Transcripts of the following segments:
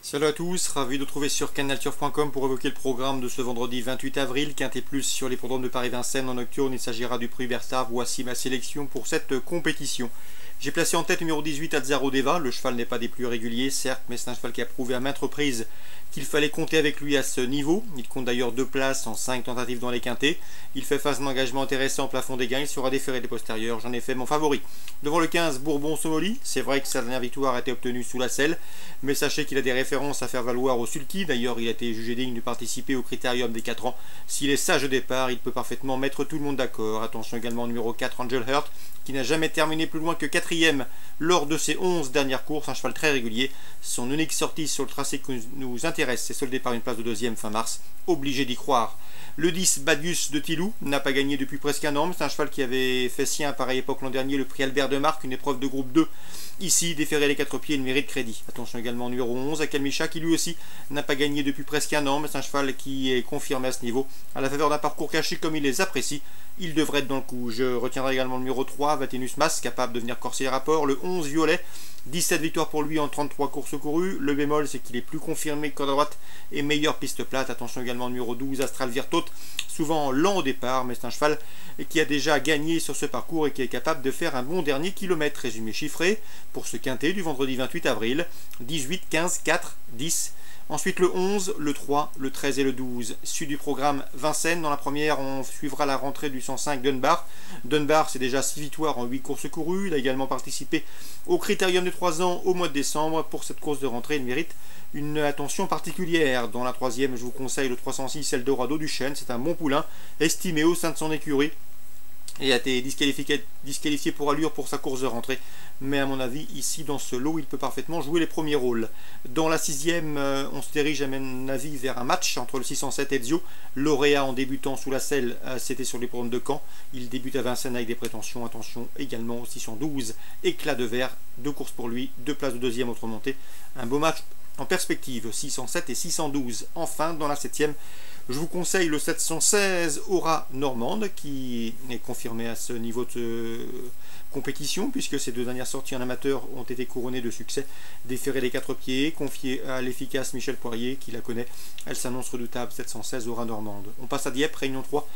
Salut à tous, ravi de vous trouver sur canalturf.com pour évoquer le programme de ce vendredi 28 avril. Quintet Plus sur les programmes de Paris-Vincennes en nocturne. Il s'agira du prix Berstar. Voici ma sélection pour cette compétition. J'ai placé en tête numéro 18 Azzaro Deva. Le cheval n'est pas des plus réguliers, certes, mais c'est un cheval qui a prouvé à maintes reprises qu'il fallait compter avec lui à ce niveau. Il compte d'ailleurs 2 places en 5 tentatives dans les quintets. Il fait face à un engagement intéressant au plafond des gains. Il sera déféré des postérieurs. J'en ai fait mon favori. Devant le 15, Bourbon Somoli. C'est vrai que sa dernière victoire a été obtenue sous la selle, mais sachez qu'il a des références à faire valoir au sulky. D'ailleurs, il a été jugé digne de participer au critérium des 4 ans. S'il est sage au départ, il peut parfaitement mettre tout le monde d'accord. Attention également au numéro 4, Angel Heart, qui n'a jamais terminé plus loin que 4e lors de ses 11 dernières courses. Un cheval très régulier. Son unique sortie sur le tracé qui nous intéresse, c'est soldé par une place de 2e fin mars. Obligé d'y croire. Le 10, Badius de Tilou, n'a pas gagné depuis presque un an. C'est un cheval qui avait fait sien à pareille époque l'an dernier le prix Albert de Marque, une épreuve de groupe 2. Ici, déférer les 4 pieds, il mérite crédit. Attention également au numéro 11, Akalmicha, qui lui aussi n'a pas gagné depuis presque un an, mais c'est un cheval qui est confirmé à ce niveau. À la faveur d'un parcours caché comme il les apprécie, il devrait être dans le coup. Je retiendrai également le numéro 3, Vatinus Mas, capable de venir corser les rapports. Le 11, Violet, 17 victoires pour lui en 33 courses courues. Le bémol, c'est qu'il est plus confirmé que corde à droite et meilleure piste plate. Attention également au numéro 12, Astral Virtot, souvent lent au départ, mais c'est un cheval qui a déjà gagné sur ce parcours et qui est capable de faire un bon dernier kilomètre. Résumé chiffré pour ce quintet du vendredi 28 avril, 18, 15, 4, 10. Ensuite le 11, le 3, le 13 et le 12. Suite du programme Vincennes. Dans la première, on suivra la rentrée du 105 Dunbar. Dunbar, c'est déjà 6 victoires en 8 courses courues. Il a également participé au critérium de 3 ans au mois de décembre. Pour cette course de rentrée, il mérite une attention particulière. Dans la troisième, je vous conseille le 306 Eldorado du Chêne. C'est un bon poulain, estimé au sein de son écurie, et a été disqualifié pour allure pour sa course de rentrée. Mais à mon avis, ici, dans ce lot, il peut parfaitement jouer les premiers rôles. Dans la sixième, on se dirige à mon avis vers un match entre le 607 Ezio. Lauréat en débutant sous la selle, c'était sur les programmes de Caen. Il débute à Vincennes avec des prétentions. Attention également au 612 Éclat de verre. 2 courses pour lui, 2 places de deuxième autre montée. Un beau match en perspective, 607 et 612. Enfin, dans la septième, je vous conseille le 716 Aura Normande, qui est confirmé à ce niveau de compétition, puisque ses 2 dernières sorties en amateur ont été couronnées de succès. Déféré les 4 pieds, confié à l'efficace Michel Poirier, qui la connaît. Elle s'annonce redoutable, 716 Aura Normande. On passe à Dieppe, Réunion 3.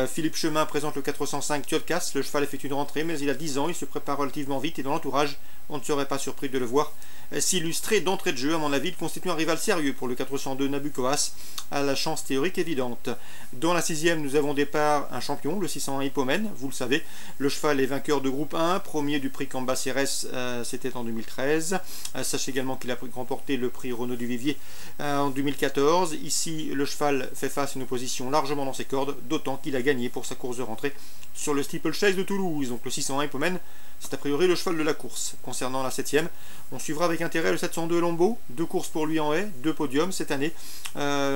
Philippe Chemin présente le 405 Thiolkas. Le cheval effectue une rentrée, mais il a 10 ans, il se prépare relativement vite, et dans l'entourage, on ne serait pas surpris de le voir s'illustrer d'entrée de jeu. À mon avis, il constitue un rival sérieux pour le 402 Nabucoas, à la chance théorique évidente. Dans la sixième, nous avons départ un champion, le 601 Hippomène. Vous le savez, le cheval est vainqueur de groupe 1, premier du prix Cambacérès, c'était en 2013. Sachez également qu'il a remporté le prix Renaud Duvivier en 2014. Ici, le cheval fait face à une opposition largement dans ses cordes, d'autant qu'il a gagné pour sa course de rentrée sur le Steeplechase de Toulouse. Donc le 601 Hippomène, c'est a priori le cheval de la course. Concernant la septième, on suivra avec intérêt le 702 Lombo. 2 courses pour lui en haie, 2 podiums cette année.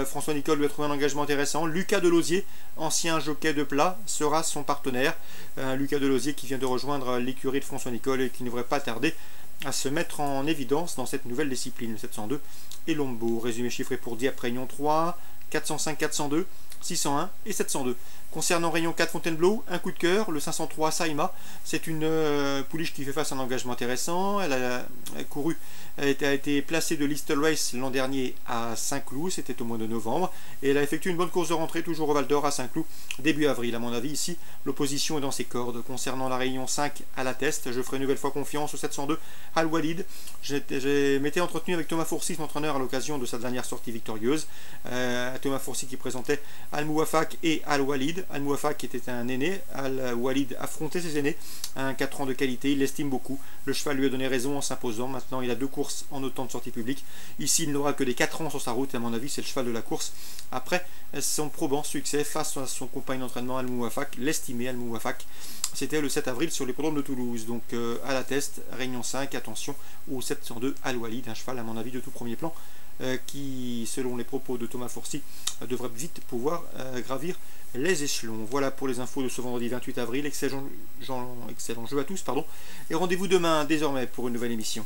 François Nicole lui a trouvé un engagement intéressant. Lucas Delosier, ancien jockey de plat, sera son partenaire. Lucas Delosier qui vient de rejoindre l'écurie de François Nicole et qui ne devrait pas tarder à se mettre en évidence dans cette nouvelle discipline. Le 702 et Lombo. Résumé chiffré pour Dieppe, Réunion 3, 405, 402, 601 et 702. Concernant Réunion 4 Fontainebleau, un coup de cœur, le 503 Saïma. C'est une pouliche qui fait face à un engagement intéressant. Elle a couru, a été placée de Listle Race l'an dernier à Saint-Cloud, c'était au mois de novembre. Et elle a effectué une bonne course de rentrée, toujours au Val d'Or à Saint-Cloud, début avril. À mon avis, ici, l'opposition est dans ses cordes. Concernant la Réunion 5 à la Teste, je ferai une nouvelle fois confiance au 702 Al-Walid. J'ai m'étais entretenu avec Thomas Fourcy, son entraîneur, à l'occasion de sa dernière sortie victorieuse. Thomas Fourcy qui présentait Al-Mouafak et Al-Walid. Al-Mouafak qui était un aîné, Al-Walid affrontait ses aînés, un 4 ans de qualité, il l'estime beaucoup. Le cheval lui a donné raison en s'imposant. Maintenant, il a 2 courses en autant de sorties publiques. Ici, il n'aura que des 4 ans sur sa route, et à mon avis, c'est le cheval de la course. Après son probant succès face à son compagnon d'entraînement Al-Mouafak, l'estimé Al-Mouafak, c'était le 7 avril sur les hippodromes de Toulouse. Donc à la Teste, Réunion 5, attention au 702 Al-Walid, un cheval à mon avis de tout premier plan, qui, selon les propos de Thomas Fourcy, devrait vite pouvoir gravir les échelons. Voilà pour les infos de ce vendredi 28 avril. Excellent jeu à tous, pardon. Et rendez-vous demain désormais pour une nouvelle émission.